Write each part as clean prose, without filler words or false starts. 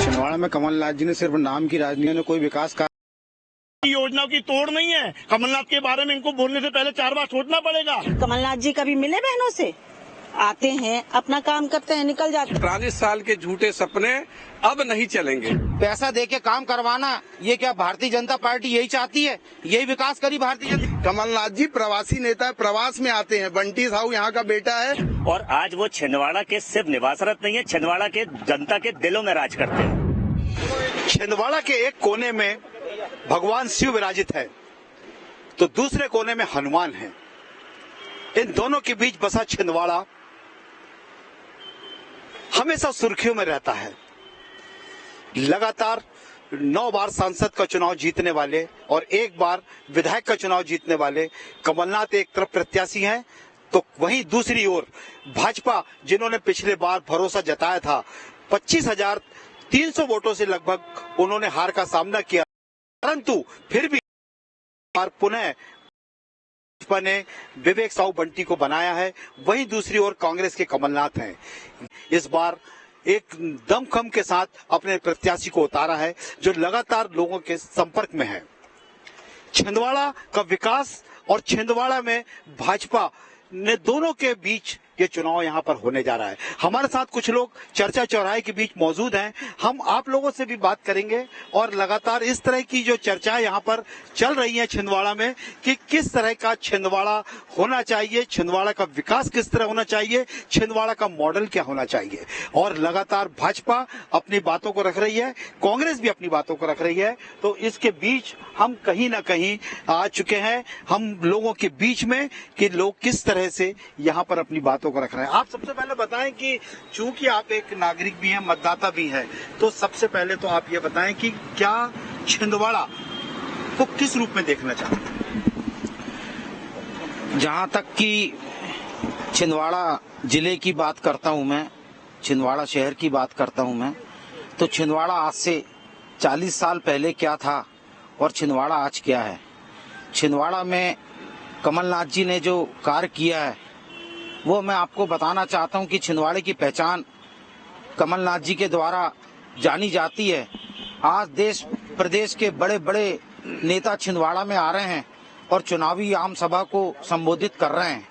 छिंदवाड़ा में कमलनाथ जी ने सिर्फ नाम की राजनीति में कोई विकास योजनाओं की तोड़ नहीं है। कमलनाथ के बारे में इनको बोलने से पहले 4 बार सोचना पड़ेगा। कमलनाथ जी कभी मिले बहनों से? आते हैं, अपना काम करते हैं, निकल जाते हैं। 40 साल के झूठे सपने अब नहीं चलेंगे। पैसा देके काम करवाना, ये क्या भारतीय जनता पार्टी यही चाहती है? यही विकास करी भारतीय जनता। कमलनाथ जी प्रवासी नेता है, प्रवास में आते हैं। बंटी साहू यहाँ का बेटा है और आज वो छिंदवाड़ा के सिर्फ निवासरत नहीं है, छिंदवाड़ा के जनता के दिलों में राज करते हैं। छिंदवाड़ा के एक कोने में भगवान शिव विराजित है तो दूसरे कोने में हनुमान है। इन दोनों के बीच बसा छिंदवाड़ा हमेशा सुर्खियों में रहता है। लगातार 9 बार सांसद का चुनाव जीतने वाले और 1 बार विधायक का चुनाव जीतने वाले कमलनाथ एक तरफ प्रत्याशी हैं, तो वहीं दूसरी ओर भाजपा, जिन्होंने पिछले बार भरोसा जताया था, 25,300 वोटों से लगभग उन्होंने हार का सामना किया, परंतु फिर भी पुनः भाजपा ने विवेक साहू बंटी को बनाया है। वहीं दूसरी ओर कांग्रेस के कमलनाथ हैं। इस बार एक दमखम के साथ अपने प्रत्याशी को उतारा है जो लगातार लोगों के संपर्क में है। छिंदवाड़ा का विकास और छिंदवाड़ा में भाजपा ने दोनों के बीच ये चुनाव यहाँ पर होने जा रहा है। हमारे साथ कुछ लोग चर्चा चौराहे के बीच मौजूद हैं। हम आप लोगों से भी बात करेंगे और लगातार इस तरह की जो चर्चाएं यहाँ पर चल रही हैं छिंदवाड़ा में कि किस तरह का छिंदवाड़ा होना चाहिए, छिंदवाड़ा का विकास किस तरह होना चाहिए, छिंदवाड़ा का मॉडल क्या होना चाहिए। और लगातार भाजपा अपनी बातों को रख रही है, कांग्रेस भी अपनी बातों को रख रही है। तो इसके बीच हम कहीं ना कहीं आ चुके हैं, हम लोगों के बीच में, कि लोग किस तरह से यहाँ पर अपनी बातों को रख रहे हैं। आप सबसे पहले बताएं कि चूंकि आप एक नागरिक भी हैं, मतदाता भी हैं, तो सबसे पहले तो आप ये बताएं कि क्या छिंदवाड़ा को किस रूप में देखना चाहते हैं? जहां तक कि छिंदवाड़ा जिले की बात करता हूं मैं, छिंदवाड़ा शहर की बात करता हूं मैं, तो छिंदवाड़ा आज से 40 साल पहले क्या था और छिंदवाड़ा आज क्या है। छिंदवाड़ा में कमलनाथ जी ने जो कार्य किया है वो मैं आपको बताना चाहता हूं कि छिंदवाड़े की पहचान कमलनाथ जी के द्वारा जानी जाती है। आज देश प्रदेश के बड़े बड़े नेता छिंदवाड़ा में आ रहे हैं और चुनावी आम सभा को संबोधित कर रहे हैं।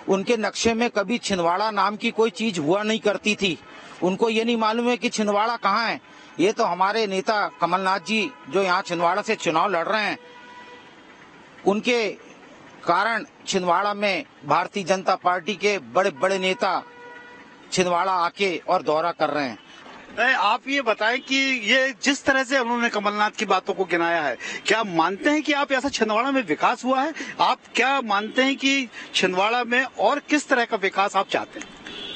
उनके नक्शे में कभी छिंदवाड़ा नाम की कोई चीज हुआ नहीं करती थी। उनको ये नहीं मालूम है कि छिंदवाड़ा कहाँ है। ये तो हमारे नेता कमलनाथ जी जो यहाँ छिंदवाड़ा से चुनाव लड़ रहे हैं, उनके कारण छिंदवाड़ा में भारतीय जनता पार्टी के बड़े बड़े नेता छिंदवाड़ा आके और दौरा कर रहे हैं। आप ये बताएं कि ये जिस तरह से उन्होंने कमलनाथ की बातों को गिनाया है, क्या मानते हैं कि आप ऐसा छिंदवाड़ा में विकास हुआ है? आप क्या मानते हैं कि छिंदवाड़ा में और किस तरह का विकास आप चाहते हैं?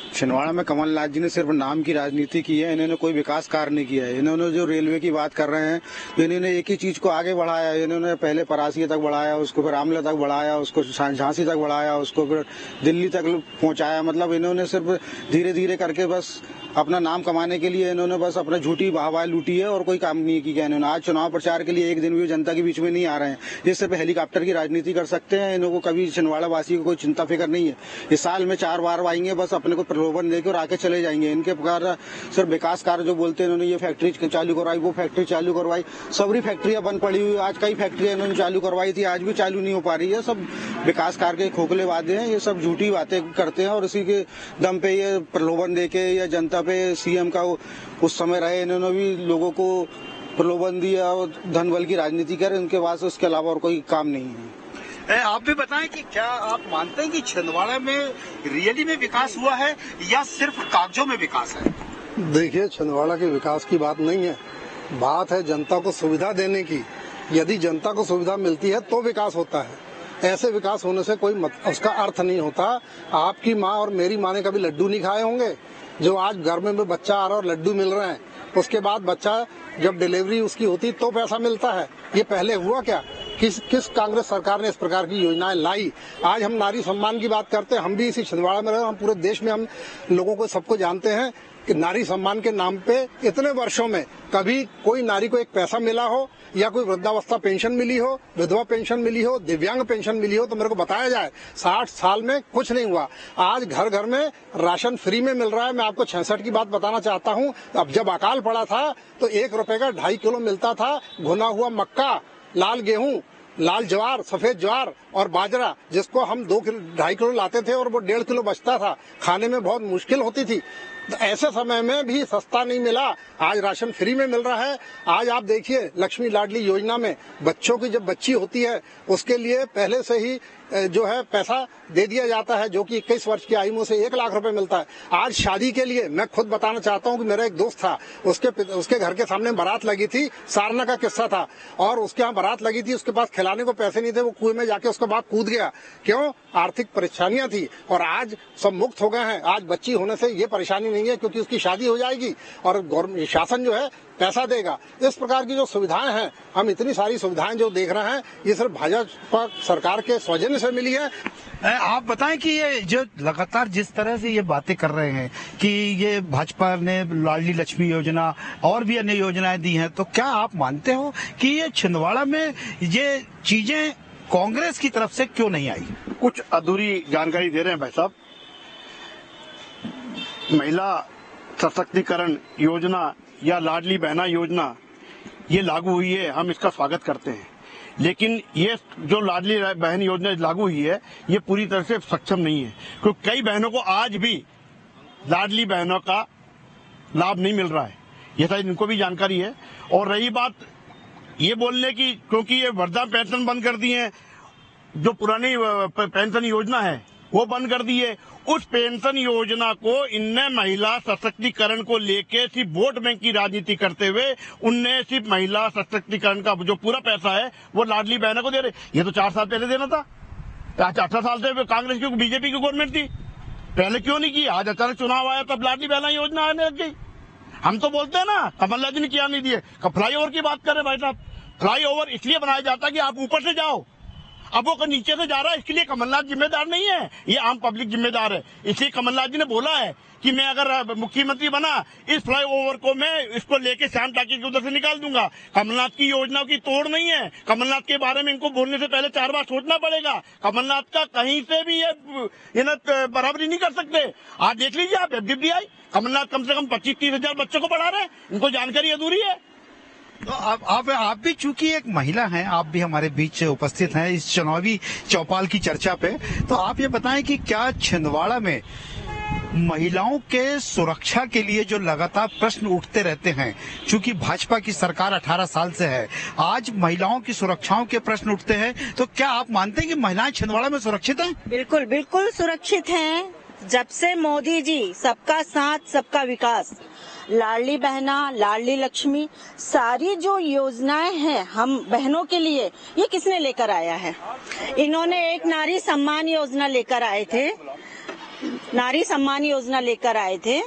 छिंदवाड़ा में कमलनाथ जी ने सिर्फ नाम की राजनीति की है, इन्होंने कोई विकास कार्य नहीं किया है। इन्होंने जो रेलवे की बात कर रहे हैं तो इन्होंने एक ही चीज को आगे बढ़ाया। इन्होंने पहले परासी तक बढ़ाया, उसको फिर आमला तक बढ़ाया, उसको झांसी तक बढ़ाया, उसको फिर दिल्ली तक पहुंचाया। मतलब इन्होंने सिर्फ धीरे धीरे करके बस अपना नाम कमाने के लिए इन्होंने बस अपना झूठी वाहवाही लूटी है और कोई काम नहीं किया इन्होंने। आज चुनाव प्रचार के लिए एक दिन भी जनता के बीच में नहीं आ रहे हैं। ये सिर्फ हेलीकॉप्टर की राजनीति कर सकते हैं। इनको कभी छिंदवाड़ा वासी को कोई चिंता फिक्र नहीं है। इस साल में 4 बार आएंगे, बस अपने को प्रलोभन देकर और आके चले जाएंगे। इनके प्रकार सिर्फ विकास कार्य जो बोलते हैं, इन्होंने ये फैक्ट्री चालू करवाई, वो फैक्ट्री चालू करवाई, सबरी फैक्ट्रियां बंद पड़ी हुई। आज कई फैक्ट्रियां इन्होंने चालू करवाई थी, आज भी चालू नहीं हो पा रही है। सब विकास कार्य के खोखले वादे हैं, ये सब झूठी बातें करते हैं और इसी के दम पे ये प्रलोभन देके या जनता पे सीएम का उस समय रहे, इन्होंने भी लोगों को प्रलोभन दिया और धन बल की राजनीति करे। उनके पास उसके अलावा और कोई काम नहीं है। आप भी बताएं कि क्या आप मानते हैं कि छिंदवाड़ा में रियली में विकास हुआ है या सिर्फ कागजों में विकास है? देखिए, छिंदवाड़ा के विकास की बात नहीं है, बात है जनता को सुविधा देने की। यदि जनता को सुविधा मिलती है तो विकास होता है। ऐसे विकास होने से कोई उसका अर्थ नहीं होता। आपकी माँ और मेरी माँ ने कभी लड्डू नहीं खाए होंगे। जो आज घर में बच्चा आ रहा है और लड्डू मिल रहे हैं, उसके बाद बच्चा जब डिलीवरी उसकी होती तो पैसा मिलता है। ये पहले हुआ क्या? किस कांग्रेस सरकार ने इस प्रकार की योजनाएं लाई। आज हम नारी सम्मान की बात करते हैं, हम भी इसी छिंदवाड़ा में रहे, हम पूरे देश में हम लोगों को सबको जानते हैं कि नारी सम्मान के नाम पे इतने वर्षों में कभी कोई नारी को एक पैसा मिला हो या कोई वृद्धावस्था पेंशन मिली हो, विधवा पेंशन मिली हो, दिव्यांग पेंशन मिली हो, तो मेरे को बताया जाए 60 साल में कुछ नहीं हुआ। आज घर घर में राशन फ्री में मिल रहा है। मैं आपको 66 की बात बताना चाहता हूँ। अब जब अकाल पड़ा था तो 1 रुपए का 2.5 किलो मिलता था भुना हुआ मक्का, लाल गेहूं, लाल ज्वार, सफेद ज्वार और बाजरा, जिसको हम 2-2.5 किलो लाते थे और वो 1.5 किलो बचता था। खाने में बहुत मुश्किल होती थी। तो ऐसे समय में भी सस्ता नहीं मिला, आज राशन फ्री में मिल रहा है। आज आप देखिए लक्ष्मी लाडली योजना में बच्चों की जब बच्ची होती है उसके लिए पहले से ही जो है पैसा दे दिया जाता है, जो कि 21 वर्ष की आयु में से 1 लाख रुपए मिलता है। आज शादी के लिए मैं खुद बताना चाहता हूं कि मेरा एक दोस्त था, उसके घर के सामने बारात लगी थी, सारना का किस्सा था, और उसके यहाँ बारात लगी थी, उसके पास खिलाने को पैसे नहीं थे, वो कुएं में जाके उसका बाप कूद गया। क्यों? आर्थिक परेशानियां थी। और आज सब मुक्त हो गए हैं। आज बच्ची होने से ये परेशानी नहीं है, क्योंकि उसकी शादी हो जाएगी और गवर्नमेंट शासन जो है पैसा देगा। इस प्रकार की जो सुविधाएं हैं, हम इतनी सारी सुविधाएं जो देख रहे हैं, ये सिर्फ भाजपा सरकार के सौजन्य से मिली है। आप बताएं कि ये जो लगातार जिस तरह से ये बातें कर रहे हैं कि ये भाजपा ने लाडली लक्ष्मी योजना और भी अन्य योजनाएं दी हैं, तो क्या आप मानते हो कि ये छिंदवाड़ा में ये चीजें कांग्रेस की तरफ से क्यों नहीं आई? कुछ अधूरी जानकारी दे रहे हैं भाई साहब। महिला सशक्तिकरण योजना या लाडली बहना योजना ये लागू हुई है, हम इसका स्वागत करते हैं। लेकिन ये जो लाडली बहन योजना लागू हुई है ये पूरी तरह से सक्षम नहीं है, क्योंकि कई बहनों को आज भी लाडली बहनों का लाभ नहीं मिल रहा है, ये शायद इनको भी जानकारी है। और रही बात ये बोलने की, क्योंकि ये वृद्धा पेंशन बंद कर दी है, जो पुरानी पेंशन योजना है वो बंद कर दी है। उस पेंशन योजना को इनने महिला सशक्तिकरण को लेके सिर्फ वोट बैंक की राजनीति करते हुए उनने सिर्फ महिला सशक्तिकरण का जो पूरा पैसा है वो लाडली बहनों को दे रहे। ये तो 4 साल पहले देना था। आज 18 साल से कांग्रेस की बीजेपी की गवर्नमेंट थी, पहले क्यों नहीं की? आज अचानक चुनाव आया तब लाडली बहना योजना आने लग गई। हम तो बोलते हैं ना कमलनाथ जी ने किया नहीं दिए। फ्लाईओवर की बात कर रहे भाई साहब, फ्लाईओवर इसलिए बनाया जाता है कि आप ऊपर से जाओ, अब वो नीचे से जा रहा है, इसके लिए कमलनाथ जिम्मेदार नहीं है, ये आम पब्लिक जिम्मेदार है। इसलिए कमलनाथ जी ने बोला है कि मैं अगर मुख्यमंत्री बना इस फ्लाईओवर को मैं इसको लेके श्याम टाकी के उधर से निकाल दूंगा। कमलनाथ की योजनाओं की तोड़ नहीं है। कमलनाथ के बारे में इनको बोलने से पहले 4 बार सोचना पड़ेगा। कमलनाथ का कहीं से भी ये बराबरी नहीं कर सकते। आज देख लीजिए आप FDI, कमलनाथ कम से कम 25-30 हजार बच्चों को पढ़ा रहे हैं, इनको जानकारी अधूरी है। तो आप भी चूंकि एक महिला हैं, आप भी हमारे बीच उपस्थित हैं इस चुनावी चौपाल की चर्चा पे, तो आप ये बताएं कि क्या छिंदवाड़ा में महिलाओं के सुरक्षा के लिए जो लगातार प्रश्न उठते रहते हैं, चूंकि भाजपा की सरकार 18 साल से है, आज महिलाओं की सुरक्षाओं के प्रश्न उठते हैं, तो क्या आप मानते हैं कि महिलाएं छिंदवाड़ा में सुरक्षित हैं? बिल्कुल बिल्कुल सुरक्षित हैं। जब से मोदी जी सबका साथ सबका विकास, लाडली बहना, लाडली लक्ष्मी, सारी जो योजनाएं हैं हम बहनों के लिए, ये किसने लेकर आया है? इन्होंने एक नारी सम्मान योजना लेकर आए थे, नारी सम्मान योजना लेकर आए थे।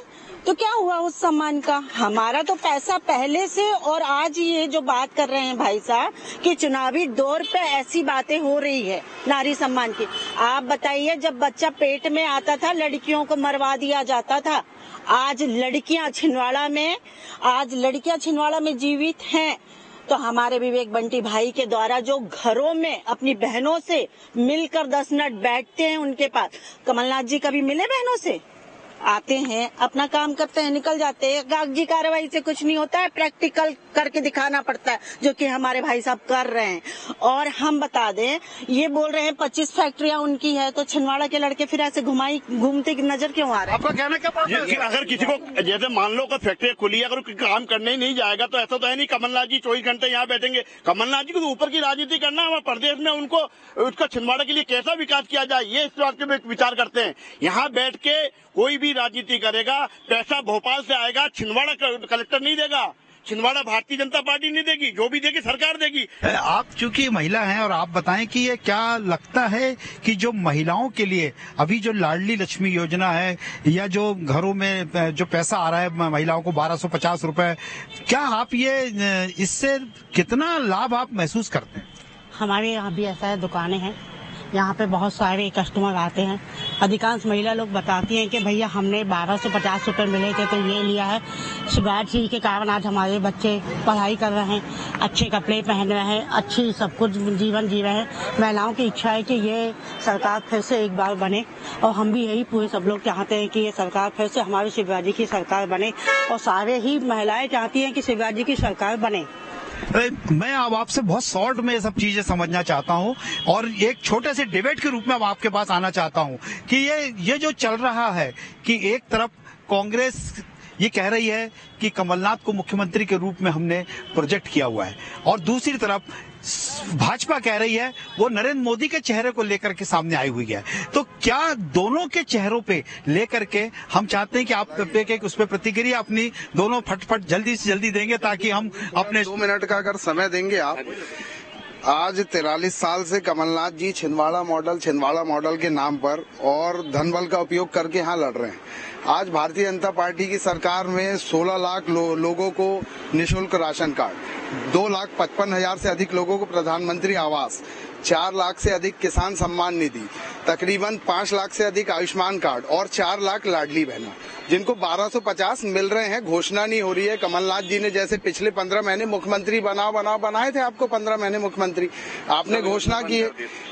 तो क्या हुआ उस सम्मान का? हमारा तो पैसा पहले से, और आज ये जो बात कर रहे हैं भाई साहब कि चुनावी दौर पे ऐसी बातें हो रही है नारी सम्मान की। आप बताइए, जब बच्चा पेट में आता था लड़कियों को मरवा दिया जाता था। आज लड़कियां छिंदवाड़ा में जीवित हैं। तो हमारे विवेक बंटी भाई के द्वारा जो घरों में अपनी बहनों से मिलकर 10 मिनट बैठते हैं, उनके पास कमलनाथ जी कभी मिले बहनों से? आते हैं, अपना काम करते हैं, निकल जाते हैं। कागजी कार्रवाई से कुछ नहीं होता है, प्रैक्टिकल करके दिखाना पड़ता है, जो कि हमारे भाई साहब कर रहे हैं। और हम बता दें, ये बोल रहे हैं 25 फैक्ट्रियां उनकी है, तो छिंदवाड़ा के लड़के फिर ऐसे घूमते नजर क्यों आ रहे हैं? आपका कहना क्या? अगर किसी को जैसे मान लो फैक्ट्री खुली, अगर काम करने ही नहीं जाएगा तो ऐसा तो है नहीं कमलनाथ जी 24 घंटे यहाँ बैठेंगे। कमलनाथ जी को ऊपर की राजनीति करना, हमारे प्रदेश में उनको उसका छिंदवाड़ा के लिए कैसा विकास किया जाए, ये इस बात पे विचार करते हैं। यहाँ बैठ के कोई भी राजनीति करेगा, पैसा भोपाल से आएगा, छिंदवाड़ा कलेक्टर नहीं देगा, छिंदवाड़ा भारतीय जनता पार्टी नहीं देगी, जो भी देगी सरकार देगी। आप चूंकि महिला हैं, और आप बताएं कि ये क्या लगता है कि जो महिलाओं के लिए अभी जो लाडली लक्ष्मी योजना है, या जो घरों में जो पैसा आ रहा है महिलाओं को 1250 रुपए, क्या आप ये इससे कितना लाभ आप महसूस करते हैं? हमारे यहाँ भी ऐसा है, दुकानें हैं, यहाँ पे बहुत सारे कस्टमर आते हैं। अधिकांश महिला लोग बताती हैं कि भैया हमने 1250 रुपये मिले थे तो ये लिया है। शुगर फ्री के कारण आज हमारे बच्चे पढ़ाई कर रहे हैं, अच्छे कपड़े पहन रहे हैं, अच्छी सब कुछ जीवन जी रहे हैं। महिलाओं की इच्छा है कि ये सरकार फिर से एक बार बने और हम भी यही पूरे सब लोग चाहते हैं कि ये सरकार फिर से हमारे शिवराज जी की सरकार बने और सारे ही महिलाएं चाहती हैं कि शिवराज जी की सरकार बने। मैं अब आपसे बहुत शॉर्ट में ये सब चीजें समझना चाहता हूँ और एक छोटे से डिबेट के रूप में अब आपके पास आना चाहता हूँ कि ये जो चल रहा है कि एक तरफ कांग्रेस ये कह रही है कि कमलनाथ को मुख्यमंत्री के रूप में हमने प्रोजेक्ट किया हुआ है और दूसरी तरफ भाजपा कह रही है वो नरेंद्र मोदी के चेहरे को लेकर के सामने आई हुई है। तो क्या दोनों के चेहरों पे लेकर के हम चाहते हैं कि आप उस पर प्रतिक्रिया अपनी दोनों फटफट जल्दी से जल्दी देंगे ताकि हम अपने 2 मिनट का अगर समय देंगे आप। आज 43 साल से कमलनाथ जी छिंदवाड़ा मॉडल के नाम पर और धनबल का उपयोग करके यहाँ लड़ रहे हैं। आज भारतीय जनता पार्टी की सरकार में 16 लाख लोगों को निःशुल्क राशन कार्ड, 2,55,000 से अधिक लोगों को प्रधानमंत्री आवास, 4 लाख से अधिक किसान सम्मान निधि, तकरीबन 5 लाख से अधिक आयुष्मान कार्ड और 4 लाख लाडली बहना, जिनको 1250 मिल रहे हैं। घोषणा नहीं हो रही है। कमलनाथ जी ने जैसे पिछले 15 महीने मुख्यमंत्री बनाए थे, आपको 15 महीने मुख्यमंत्री आपने घोषणा की है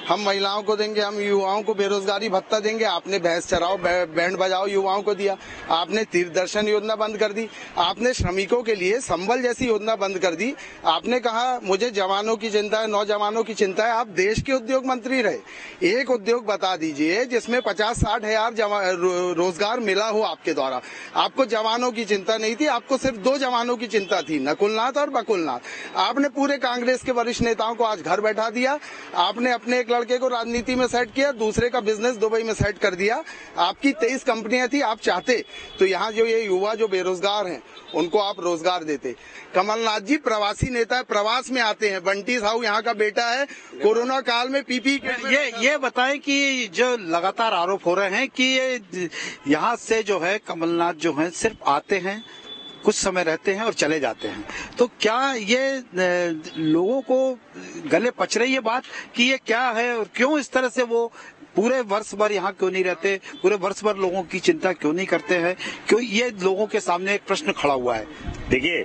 हम महिलाओं को देंगे, हम युवाओं को बेरोजगारी भत्ता देंगे। आपने भैंस चराओ बैंड बजाओ युवाओं को दिया। आपने तीर्थ दर्शन योजना बंद कर दी। आपने श्रमिकों के लिए संबल जैसी योजना बंद कर दी। आपने कहा मुझे जवानों की चिंता है, नौजवानों की चिंता है। आप देश के उद्योग मंत्री रहे। एक उद्योग बता दीजिए जिसमें 50-60 हजार रोजगार मिला हो आपके द्वारा। आपको जवानों की चिंता नहीं थी, आपको सिर्फ 2 जवानों की चिंता थी, नकुलनाथ और बकुलनाथ। आपने पूरे कांग्रेस के वरिष्ठ नेताओं को आज घर बैठा दिया। आपने अपने एक लड़के को राजनीति में सेट किया, दूसरे का बिजनेस दुबई में सेट कर दिया। आपकी 23 कंपनियां थी। आप चाहते तो यहाँ जो ये युवा जो बेरोजगार हैं उनको आप रोजगार देते। कमलनाथ जी प्रवासी नेता है, प्रवास में आते हैं। बंटी साहू यहाँ का बेटा है। कोरोना काल में पीपी ये बताएं कि जो लगातार आरोप हो रहे हैं कि यहाँ से जो है कमलनाथ जो है सिर्फ आते हैं, कुछ समय रहते हैं और चले जाते हैं, तो क्या ये लोगों को गले पच रही है बात कि ये क्या है और क्यों इस तरह से वो पूरे वर्ष भर यहाँ क्यों नहीं रहते, पूरे वर्ष भर लोगों की चिंता क्यों नहीं करते हैं? क्यों ये लोगों के सामने एक प्रश्न खड़ा हुआ है। देखिए,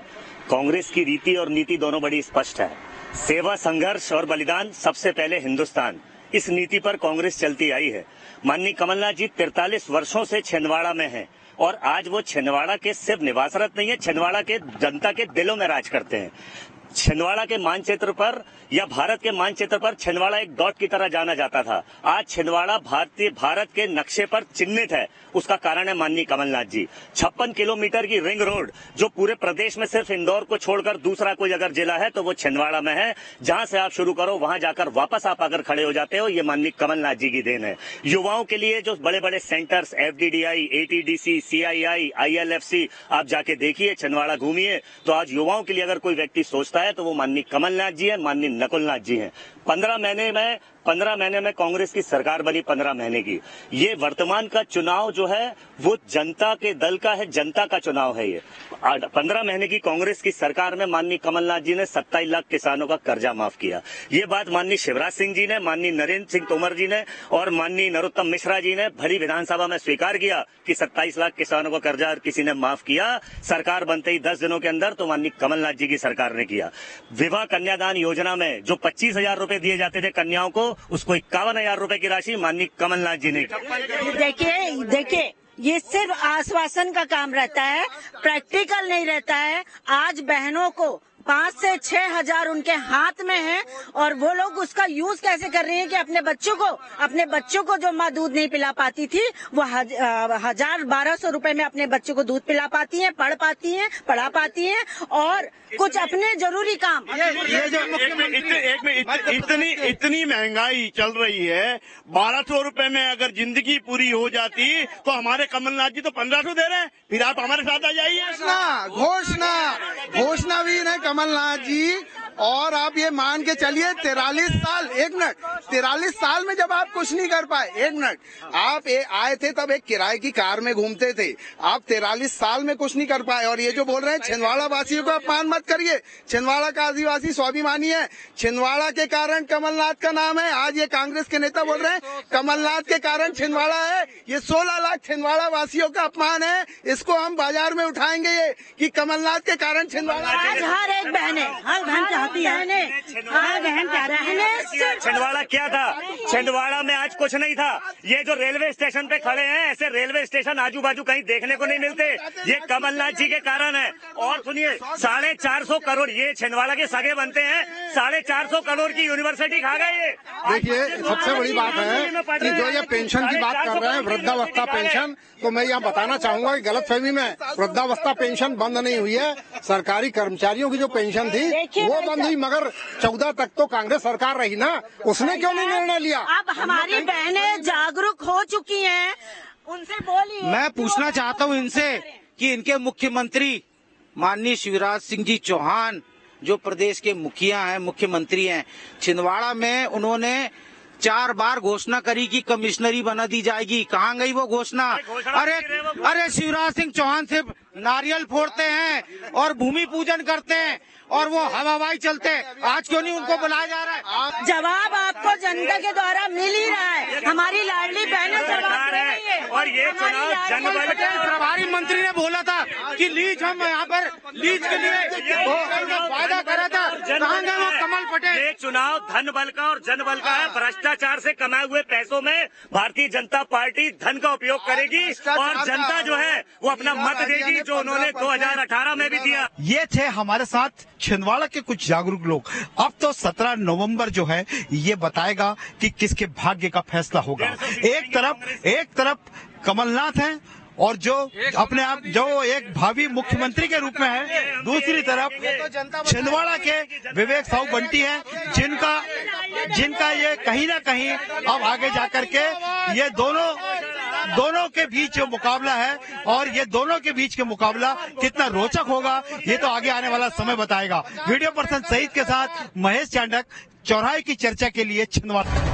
कांग्रेस की रीति और नीति दोनों बड़ी स्पष्ट है। सेवा, संघर्ष और बलिदान, सबसे पहले हिंदुस्तान, इस नीति पर कांग्रेस चलती आई है। माननीय कमलनाथ जी 43 वर्षों से छिंदवाड़ा में हैं और आज वो छिंदवाड़ा के सिर्फ निवासरत नहीं है, छिंदवाड़ा के जनता के दिलों में राज करते हैं। छिंदवाड़ा के मानचित्र पर या भारत के मानचित्र पर छिंदवाड़ा एक डॉट की तरह जाना जाता था। आज छिंदवाड़ा भारत के नक्शे पर चिन्हित है। उसका कारण है माननीय कमलनाथ जी। 56 किलोमीटर की रिंग रोड जो पूरे प्रदेश में सिर्फ इंदौर को छोड़कर दूसरा कोई अगर जिला है तो वो छिंदवाड़ा में है। जहां से आप शुरू करो वहां जाकर वापस आप अगर खड़े हो जाते हो, ये माननीय कमलनाथ जी की देन है। युवाओं के लिए जो बड़े बड़े centres FDDI, ATDC, CII, ILFC, आप जाके देखिए, छिंदवाड़ा घूमिए, तो आज युवाओं के लिए अगर कोई व्यक्ति सोचता है तो वो माननीय कमलनाथ जी है, माननीय नकुलनाथ जी हैं। 15 महीने में कांग्रेस की सरकार बनी। 15 महीने की ये वर्तमान का चुनाव जो है वो जनता के दल का है, जनता का चुनाव है। ये 15 महीने की कांग्रेस की सरकार में माननीय कमलनाथ जी ने 27 लाख किसानों का कर्जा माफ किया। ये बात माननीय शिवराज सिंह जी ने, माननीय नरेंद्र सिंह तोमर जी ने और माननीय नरोत्तम मिश्रा जी ने भरी विधानसभा में स्वीकार किया कि 27 लाख किसानों का कर्जा किसी ने माफ किया। सरकार बनते ही 10 दिनों के अंदर तो माननीय कमलनाथ जी की सरकार ने किया। विवाह कन्यादान योजना में जो 25,000 रुपए दिए जाते थे कन्याओं को, उसको 51,000 रुपए की राशि माननीय कमलनाथ जी ने। देखिए ये सिर्फ आश्वासन का काम रहता है, प्रैक्टिकल नहीं रहता है। आज बहनों को 5 से 6 हजार उनके हाथ में है और वो लोग उसका यूज कैसे कर रही हैं कि अपने बच्चों को जो माँ दूध नहीं पिला पाती थी वो 1,000-1,200 रुपए में अपने बच्चों को दूध पिला पाती हैं, पढ़ा पाती हैं और कुछ अपने जरूरी काम। ये जो इतनी महंगाई चल रही है, 1,200 रुपए में अगर जिंदगी पूरी हो जाती तो हमारे कमलनाथ जी तो 1,500 दे रहे हैं। फिर आप हमारे साथ आ जाइए। घोषणा भी नहीं कमलनाथ जी और आप ये मान के चलिए 43 साल, एक मिनट, 43 साल में जब आप कुछ नहीं कर पाए, एक मिनट, आप आए थे तब एक किराए की कार में घूमते थे, आप 43 साल में कुछ नहीं कर पाए। और ये जो बोल रहे हैं छिंदवाड़ा वासियों को अपमान मत करिए, छिंदवाड़ा का आदिवासी स्वाभिमानी है, छिंदवाड़ा के कारण कमलनाथ का नाम है। आज ये कांग्रेस के नेता बोल रहे हैं कमलनाथ के कारण छिंदवाड़ा है, ये 16 लाख छिंदवाड़ा वासियों का अपमान है। इसको हम बाजार में उठाएंगे ये कि कमलनाथ के कारण छिंदवाड़ा। आज हर एक बहने, हर बहन चाहती है, हर बहन चाहती है। छिंदवाड़ा क्या था? छिंदवाड़ा में आज कुछ नहीं था। ये जो रेलवे स्टेशन पे खड़े हैं, ऐसे रेलवे स्टेशन आजू बाजू कहीं देखने को नहीं मिलते, ये कमलनाथ जी के कारण है। और सुनिए, 450 करोड़, ये छिंदवाड़ा के सगे बनते हैं, 450 करोड़ की यूनिवर्सिटी खा गए ये। देखिए, सबसे बड़ी बात है कि जो ये पेंशन की बात कर रहे हैं, वृद्धावस्था पेंशन, तो मैं यहाँ बताना चाहूंगा कि गलतफहमी में वृद्धावस्था पेंशन बंद नहीं हुई है। सरकारी कर्मचारियों की जो पेंशन थी वो बंद हुई, मगर 14 तक तो कांग्रेस सरकार रही ना, उसने क्यों नहीं निर्णय लिया? अब हमारी बहनें जागरूक हो चुकी हैं, उनसे बोलिए। मैं पूछना चाहता हूं इनसे कि इनके मुख्यमंत्री माननीय शिवराज सिंह जी चौहान, जो प्रदेश के मुखिया हैं, मुख्यमंत्री हैं, छिंदवाड़ा में उन्होंने 4 बार घोषणा करी कि कमिश्नरी बना दी जाएगी। कहाँ गई वो घोषणा? अरे शिवराज सिंह चौहान सिर्फ नारियल फोड़ते हैं और भूमि पूजन करते हैं और वो हवाई चलते हैं। आज क्यों नहीं उनको बुलाया जा रहा है? जवाब आपको जनता के द्वारा मिल ही रहा है। हमारी लाडली बहनें जवाब दे रही है। और ये चुनाव जनबल के प्रभारी मंत्री ने बोला था कि लीज, हम यहाँ पर लीज के लिए वायदा करा था, कहाँ गए वो कमल पटेल? ये चुनाव धन बल का और जन बल का है। भ्रष्टाचार से कमाए हुए पैसों में भारतीय जनता पार्टी धन का उपयोग करेगी और जनता जो है वो अपना मत देगी, जो उन्होंने 2018 में भी दिया। ये थे हमारे साथ छिंदवाड़ा के कुछ जागरूक लोग। अब तो 17 नवंबर जो है ये बताएगा कि किसके भाग्य का फैसला होगा। एक तरफ कमलनाथ हैं और जो अपने आप जो एक भावी मुख्यमंत्री के रूप में है, दूसरी तरफ छिंदवाड़ा के विवेक साहू बंटी हैं, जिनका ये कहीं ना कहीं अब आगे जाकर के ये दोनों के बीच जो मुकाबला है, और ये दोनों के बीच के मुकाबला कितना रोचक होगा ये तो आगे आने वाला समय बताएगा। वीडियो पर्सन सईद के साथ महेश चांडक, चौराहे की चर्चा के लिए छिंदवाड़ा।